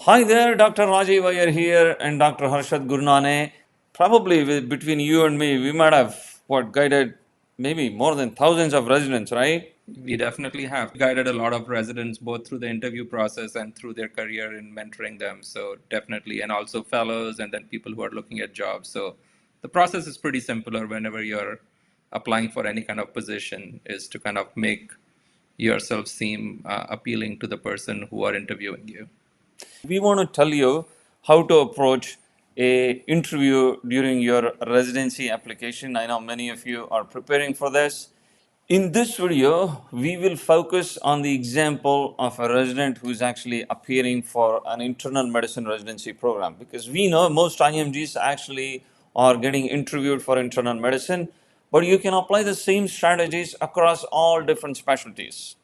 Hi there, Dr. Rajeev Iyer here and Dr. Harshad Gurnane. Probably between you and me, we might have guided maybe more than thousands of residents, right? We definitely have guided a lot of residents both through the interview process and through their career in mentoring them. So, definitely, and also fellows and then people who are looking at jobs. So, the process is pretty simpler whenever you're applying for any kind of position, is to kind of make yourself seem appealing to the person who are interviewing you. We want to tell you how to approach a interview during your residency application. I know many of you are preparing for this. In this video, we will focus on the example of a resident who is actually appearing for an internal medicine residency program, because we know most IMGs actually are getting interviewed for internal medicine, but you can apply the same strategies across all different specialties.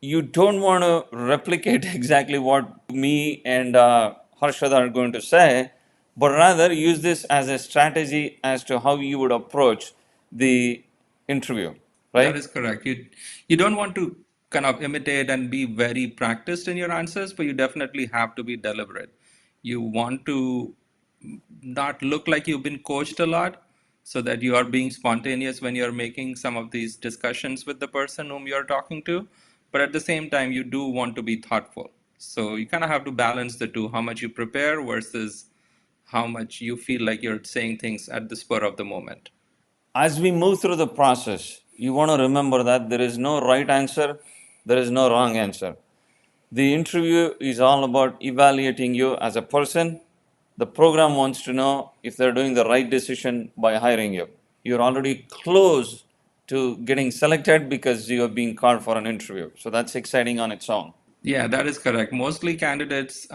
You don't want to replicate exactly what me and Harshad are going to say, but rather use this as a strategy as to how you would approach the interview, That right? is correct. You don't want to kind of imitate and be very practiced in your answers, but you definitely have to be deliberate. You want to not look like you've been coached a lot, so that you are being spontaneous when you're making some of these discussions with the person whom you're talking to. But at the same time, you do want to be thoughtful. So you kind of have to balance the two, how much you prepare versus how much you feel like you're saying things at the spur of the moment. As we move through the process, you want to remember that there is no right answer, there is no wrong answer. The interview is all about evaluating you as a person. The program wants to know if they're doing the right decision by hiring you. You're already close to getting selected because you are being called for an interview. So that's exciting on its own. Yeah, that is correct. Mostly candidates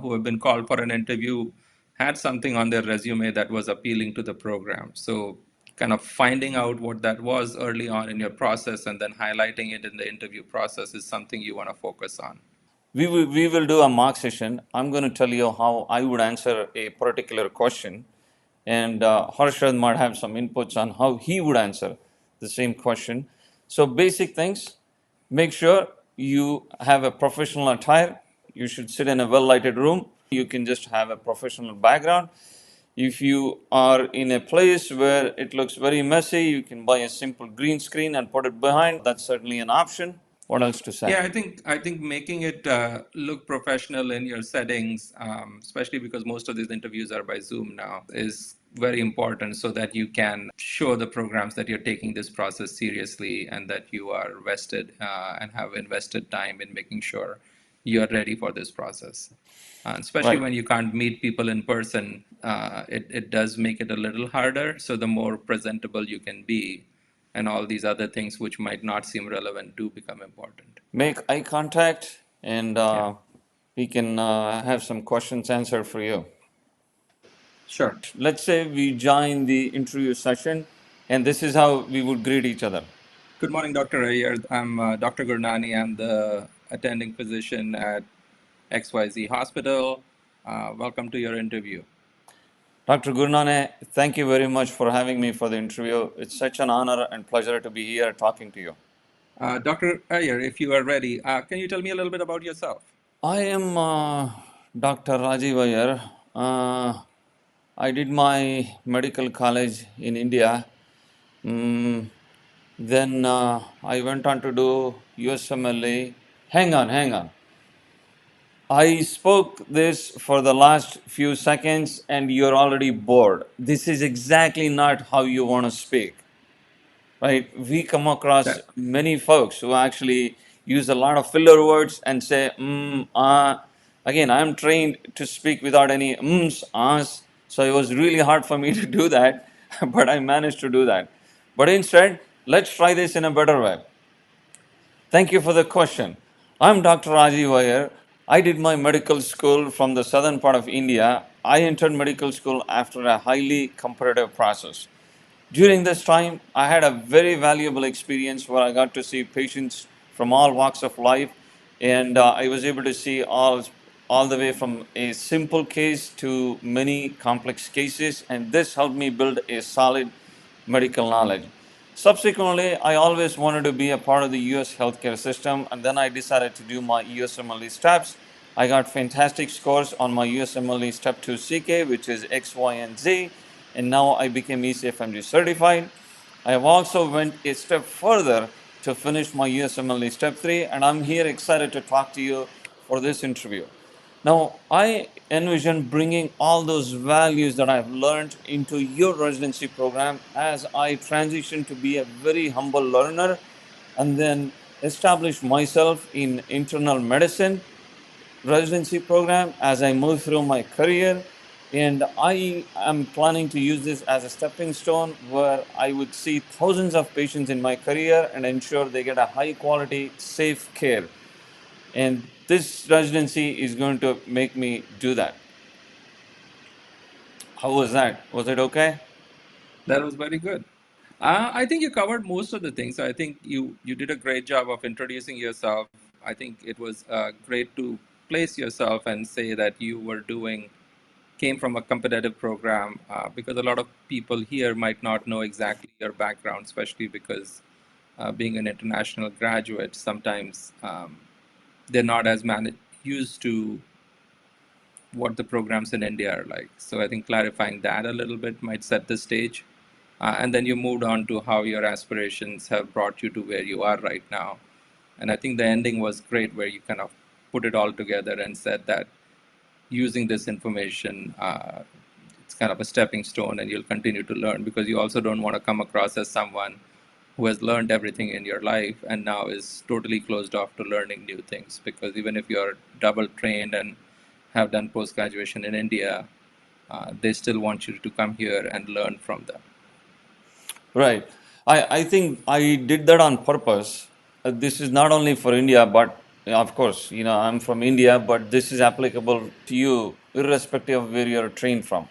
who have been called for an interview had something on their resume that was appealing to the program. So, kind of finding out what that was early on in your process and then highlighting it in the interview process is something you want to focus on. We will do a mock session. I'm going to tell you how I would answer a particular question, and Harshad might have some inputs on how he would answer the same question. So, basic things: make sure you have a professional attire. You should sit in a well lighted room. You can just have a professional background. If you are in a place where it looks very messy, you can buy a simple green screen and put it behind. That's certainly an option. What else to say? Yeah, I think making it look professional in your settings, especially because most of these interviews are by Zoom now, is very important so that you can show the programs that you're taking this process seriously and that you are vested and have invested time in making sure you're ready for this process. Especially Right. when you can't meet people in person, it does make it a little harder. So the more presentable you can be, and all these other things which might not seem relevant do become important. Make eye contact, and Yeah, we can have some questions answered for you. sure. Let's say we join the interview session, and this is how we would greet each other. Good morning, Dr. Iyer. I'm Dr. Gurnani. I'm the attending physician at XYZ Hospital. Welcome to your interview. Dr. Gurnane, thank you very much for having me for the interview. It's such an honor and pleasure to be here talking to you. Dr. Iyer, if you are ready, can you tell me a little bit about yourself? I am Dr. Rajeev Iyer. I did my medical college in India. Mm, then I went on to do USMLE. Hang on. I spoke this for the last few seconds and you're already bored. This is exactly not how you want to speak, right? We come across That many folks who actually use a lot of filler words and say, again, I'm trained to speak without any ahs. So it was really hard for me to do that, but I managed to do that. But instead, let's try this in a better way. Thank you for the question. I'm Dr. Rajeev Iyer. I did my medical school from the southern part of India. I entered medical school after a highly competitive process. During this time, I had a very valuable experience where I got to see patients from all walks of life, and I was able to see all the way from a simple case to many complex cases, and this helped me build a solid medical knowledge. Subsequently, I always wanted to be a part of the US healthcare system, and then I decided to do my USMLE steps. I got fantastic scores on my USMLE Step 2 CK, which is X, Y, and Z, and now I became ECFMG certified. I have also went a step further to finish my USMLE Step 3, and I'm here excited to talk to you for this interview. Now, I envision bringing all those values that I've learned into your residency program as I transition to be a very humble learner and then establish myself in internal medicine residency program as I move through my career. And I am planning to use this as a stepping stone where I would see thousands of patients in my career and ensure they get a high quality, safe care. And this residency is going to make me do that. How was that? Was it okay? That was very good. I think you covered most of the things. I think you did a great job of introducing yourself. I think it was great to place yourself and say that you were doing came from a competitive program because a lot of people here might not know exactly your background, especially because being an international graduate, sometimes they're not as used to what the programs in India are like. So I think clarifying that a little bit might set the stage. And then you moved on to how your aspirations have brought you to where you are right now. And I think the ending was great, where you kind of put it all together and said that using this information, it's kind of a stepping stone, and you'll continue to learn because you also don't want to come across as someone who has learned everything in your life and now is totally closed off to learning new things. Because even if you're double trained and have done post graduation in India, they still want you to come here and learn from them. Right. I think I did that on purpose. This is not only for India, but of course, I'm from India, but this is applicable to you irrespective of where you're trained from.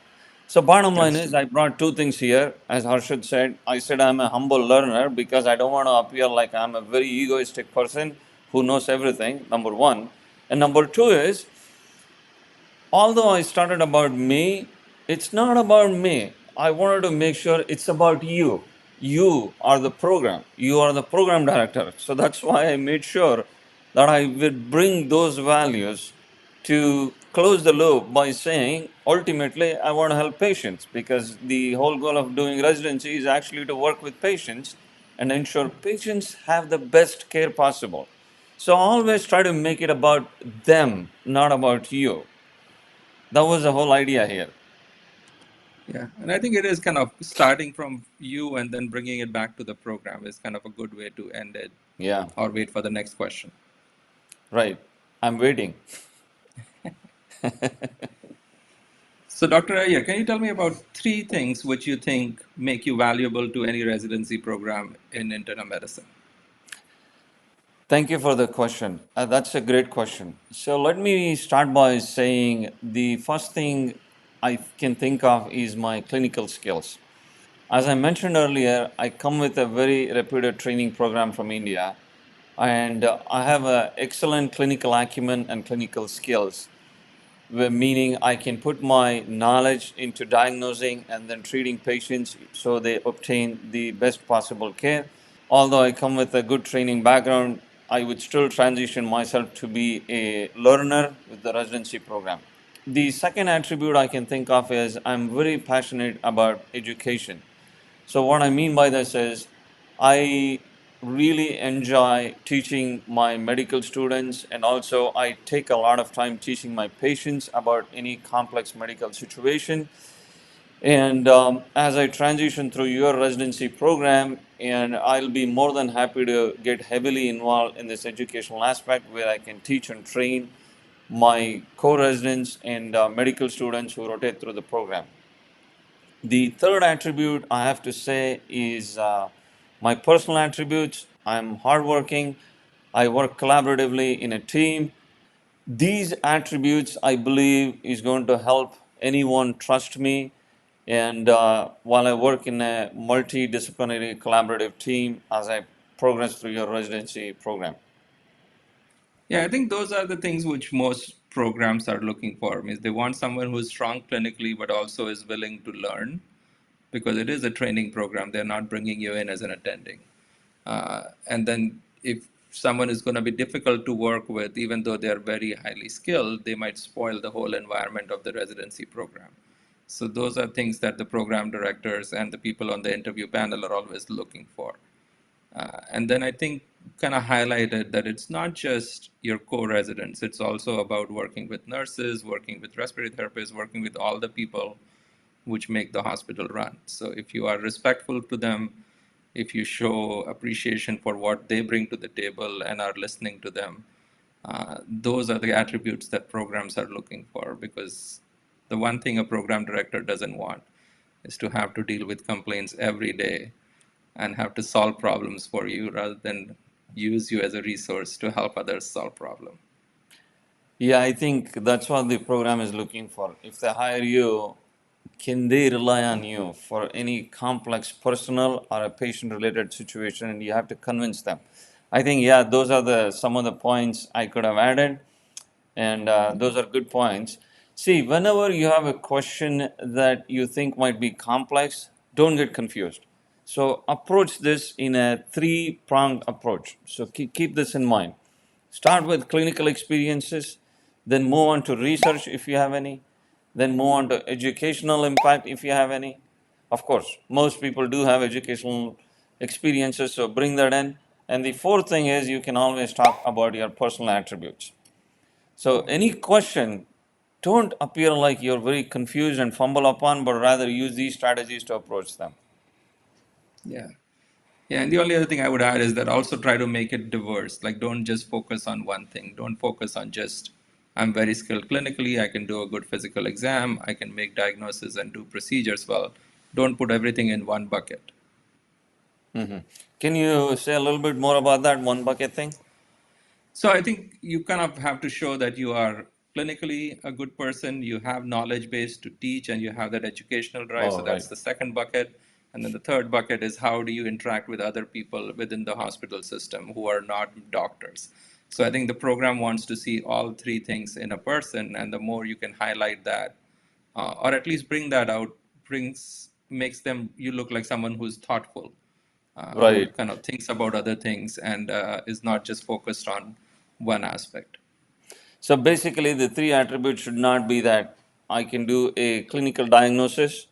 So bottom line That's is true. I brought two things here. As Harshad said, I said I'm a humble learner because I don't want to appear like I'm a very egoistic person who knows everything, number one. And number two is although I started about me, it's not about me. I wanted to make sure it's about you. You are the program. You are the program director. So that's why I made sure that I would bring those values to close the loop by saying ultimately I want to help patients because the whole goal of doing residency is actually to work with patients and ensure patients have the best care possible. So always try to make it about them, not about you. That was the whole idea here. Yeah, and I think it is kind of starting from you and then bringing it back to the program is kind of a good way to end it, Yeah, or wait for the next question. right. I'm waiting. So, Dr. Iyer, can you tell me about three things which you think make you valuable to any residency program in internal medicine? Thank you for the question. That's a great question. So let me start by saying the first thing I can think of is my clinical skills. As I mentioned earlier, I come with a very reputed training program from India, and I have an excellent clinical acumen and clinical skills, meaning I can put my knowledge into diagnosing and then treating patients so they obtain the best possible care. Although I come with a good training background, I would still transition myself to be a learner with the residency program. The second attribute I can think of is I'm very passionate about education. So, what I mean by this is I really enjoy teaching my medical students, and also I take a lot of time teaching my patients about any complex medical situation. And as I transition through your residency program, and I'll be more than happy to get heavily involved in this educational aspect where I can teach and train my co-residents and medical students who rotate through the program. The third attribute I have to say is my personal attributes. I'm hardworking. I work collaboratively in a team. These attributes, I believe, is going to help anyone trust me. And while I work in a multidisciplinary collaborative team as I progress through your residency program. Yeah, I think those are the things which most programs are looking for. Means they want someone who is strong clinically, but also is willing to learn, because it is a training program. They're not bringing you in as an attending. And then if someone is going to be difficult to work with, even though they are very highly skilled, they might spoil the whole environment of the residency program. So those are things that the program directors and the people on the interview panel are always looking for. And then I think kind of highlighted that it's not just your co-residents, it's also about working with nurses, working with respiratory therapists, working with all the people which make the hospital run. So if you are respectful to them, if you show appreciation for what they bring to the table and are listening to them, those are the attributes that programs are looking for. Because the one thing a program director doesn't want is to have to deal with complaints every day and have to solve problems for you rather than use you as a resource to help others solve problems. Yeah, I think that's what the program is looking for. If they hire you, can they rely on you for any complex personal or a patient related situation, and you have to convince them? I think, yeah, those are the some of the points I could have added, and those are good points. See, whenever you have a question that you think might be complex, don't get confused. So approach this in a three-pronged approach. So keep this in mind. Start with clinical experiences, then move on to research if you have any, then move on to educational impact if you have any. Of course, most people do have educational experiences, so bring that in. And the fourth thing is you can always talk about your personal attributes. So, any question, don't appear like you're very confused and fumble upon, but rather use these strategies to approach them. Yeah. Yeah, and the only other thing I would add is that also try to make it diverse. Like, don't just focus on one thing. Don't focus on just, I'm very skilled clinically, I can do a good physical exam, I can make diagnosis and do procedures well. Don't put everything in one bucket. Can you say a little bit more about that one bucket thing? So I think you kind of have to show that you are clinically a good person, you have knowledge base to teach, and you have that educational drive. So Oh, right. that's the second bucket. And then the third bucket is how do you interact with other people within the hospital system who are not doctors. So I think the program wants to see all three things in a person, and the more you can highlight that, or at least bring that out, brings makes them you look like someone who's thoughtful, who Right. kind of thinks about other things and is not just focused on one aspect. So, basically, the three attributes should not be that I can do a clinical diagnosis,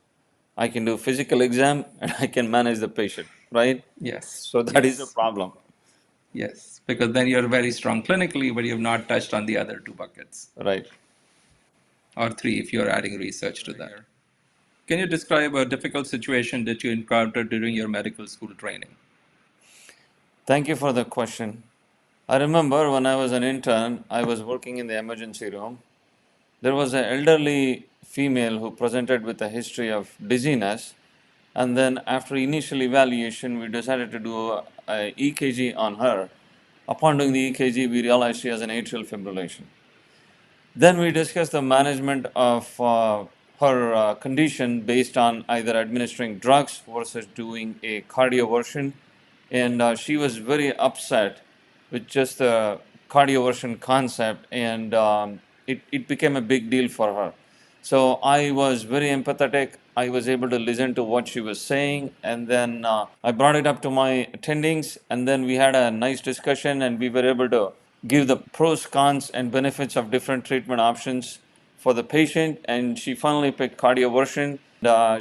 I can do physical exam, and I can manage the patient, right? Yes, So, that is a yes, problem, yes, because then you're very strong clinically, but you've not touched on the other two buckets, right? or three if you're adding research to that. Can you describe a difficult situation that you encountered during your medical school training? Thank you for the question. I remember when I was an intern, I was working in the emergency room. There was an elderly female who presented with a history of dizziness, and then after initial evaluation, we decided to do a EKG on her. Upon doing the EKG, we realized she has an atrial fibrillation. Then we discussed the management of her condition based on either administering drugs versus doing a cardioversion. And she was very upset with just the cardioversion concept, and it became a big deal for her. So I was very empathetic. I was able to listen to what she was saying, and then I brought it up to my attendings, and then we had a nice discussion, and we were able to give the pros, cons, and benefits of different treatment options for the patient. And she finally picked cardioversion.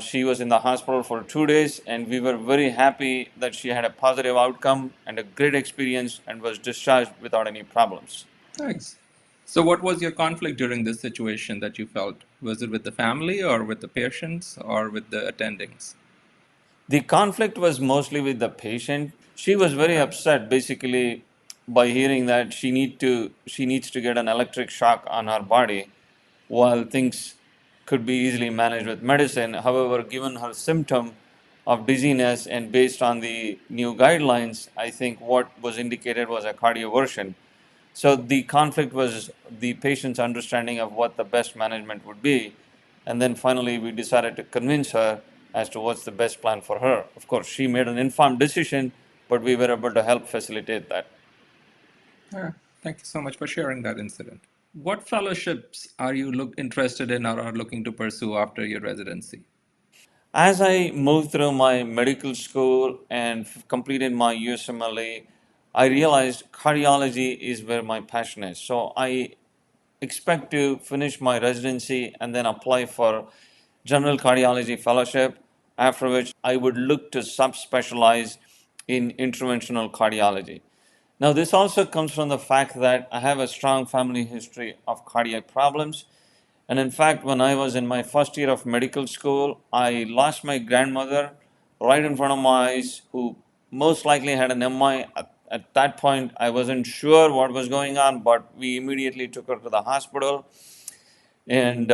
She was in the hospital for 2 days, and we were very happy that she had a positive outcome and a great experience and was discharged without any problems. Nice. So, what was your conflict during this situation that you felt? Was it with the family, or with the patients, or with the attendings? The conflict was mostly with the patient. She was very Okay. upset basically by hearing that she needs to get an electric shock on her body while things could be easily managed with medicine. However, given her symptom of dizziness and based on the new guidelines, I think what was indicated was a cardioversion. So the conflict was the patient's understanding of what the best management would be. And then finally, we decided to convince her as to what's the best plan for her. Of course, she made an informed decision, but we were able to help facilitate that. Yeah. Thank you so much for sharing that incident. What fellowships are you interested in or are looking to pursue after your residency? As I moved through my medical school and completed my USMLE, I realized cardiology is where my passion is. So I expect to finish my residency and then apply for general cardiology fellowship, after which I would look to subspecialize in interventional cardiology. Now, this also comes from the fact that I have a strong family history of cardiac problems. And in fact, when I was in my first year of medical school, I lost my grandmother right in front of my eyes, who most likely had an MI. At that point, I wasn't sure what was going on, but we immediately took her to the hospital, and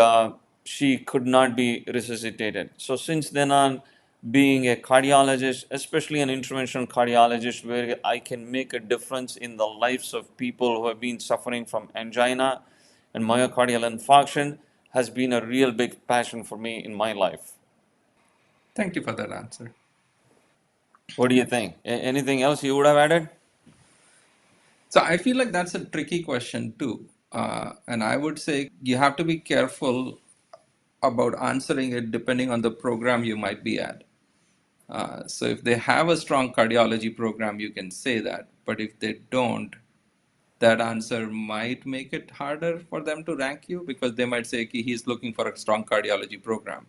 she could not be resuscitated. So, since then on, being a cardiologist, especially an interventional cardiologist, where I can make a difference in the lives of people who have been suffering from angina and myocardial infarction, has been a real big passion for me in my life. Thank you for that answer. What do you think? Anything else you would have added? So I feel like that's a tricky question too. And I would say you have to be careful about answering it depending on the program you might be at. So if they have a strong cardiology program, you can say that. But if they don't, that answer might make it harder for them to rank you because they might say "Okay, he's looking for a strong cardiology program."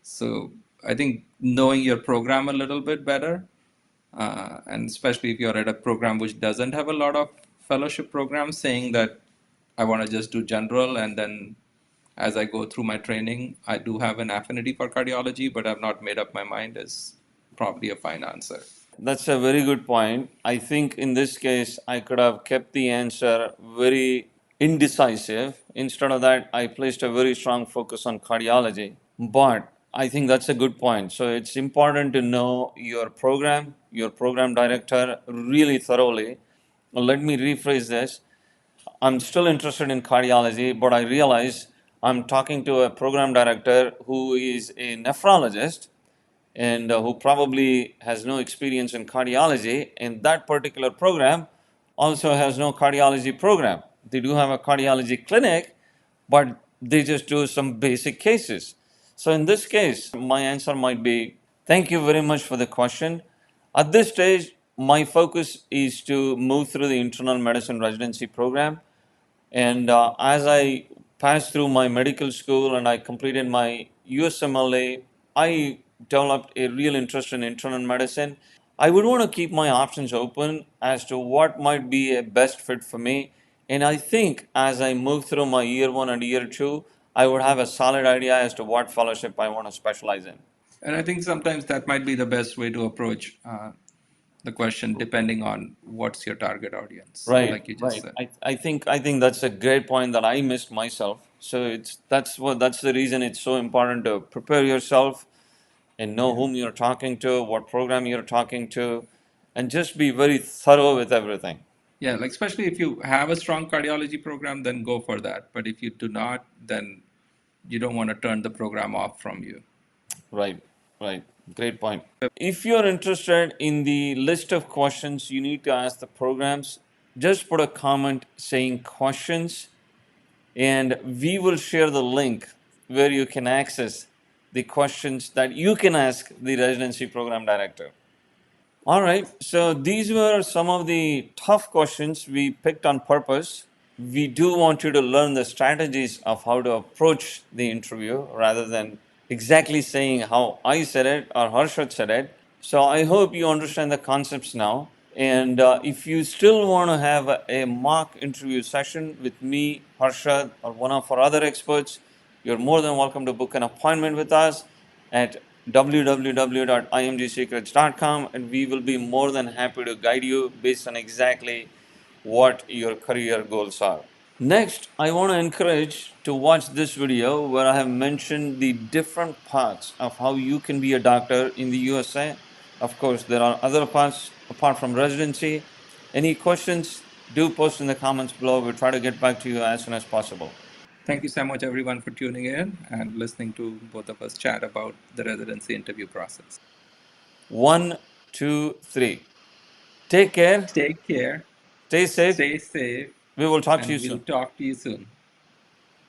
So I think knowing your program a little bit better, and especially if you're at a program which doesn't have a lot of fellowship programs, saying that I want to just do general and then as I go through my training, I do have an affinity for cardiology, but I've not made up my mind is probably a fine answer. That's a very good point. I think in this case, I could have kept the answer very indecisive. Instead of that, I placed a very strong focus on cardiology. But I think that's a good point. So it's important to know your program director really thoroughly. Well, let me rephrase this. I'm still interested in cardiology, but I realize I'm talking to a program director who is a nephrologist and who probably has no experience in cardiology, and that particular program also has no cardiology program. They do have a cardiology clinic, but they just do some basic cases. So in this case, my answer might be thank you very much for the question. At this stage, my focus is to move through the internal medicine residency program. And as I passed through my medical school and I completed my USMLA, I developed a real interest in internal medicine. I would want to keep my options open as to what might be a best fit for me. And I think as I move through my year one and year two, I would have a solid idea as to what fellowship I want to specialize in. And I think sometimes that might be the best way to approach the question, depending on what's your target audience, Right, like you just right. said. I think that's a great point that I missed myself. So that's the reason it's so important to prepare yourself and know Yeah. whom you're talking to, what program you're talking to, and just be very thorough with everything. Yeah, like especially if you have a strong cardiology program, then go for that. But if you do not, then you don't want to turn the program off from you. Right, right. Great point. If you're interested in the list of questions you need to ask the programs, just put a comment saying questions, and we will share the link where you can access the questions that you can ask the residency program director. All right, so these were some of the tough questions we picked on purpose. We do want you to learn the strategies of how to approach the interview rather than exactly saying how I said it or Harshad said it. So I hope you understand the concepts now. And if you still want to have a mock interview session with me, Harshad, or one of our other experts, you're more than welcome to book an appointment with us at www.imgsecrets.com, and we will be more than happy to guide you based on exactly what your career goals are. Next, I want to encourage to watch this video where I have mentioned the different parts of how you can be a doctor in the USA. Of course, there are other parts apart from residency. Any questions, do post in the comments below. We'll try to get back to you as soon as possible. Thank you so much, everyone, for tuning in and listening to both of us chat about the residency interview process. One, two, three. Take care, Take care, stay safe. stay safe, We will talk to you and we'll soon. talk to you soon.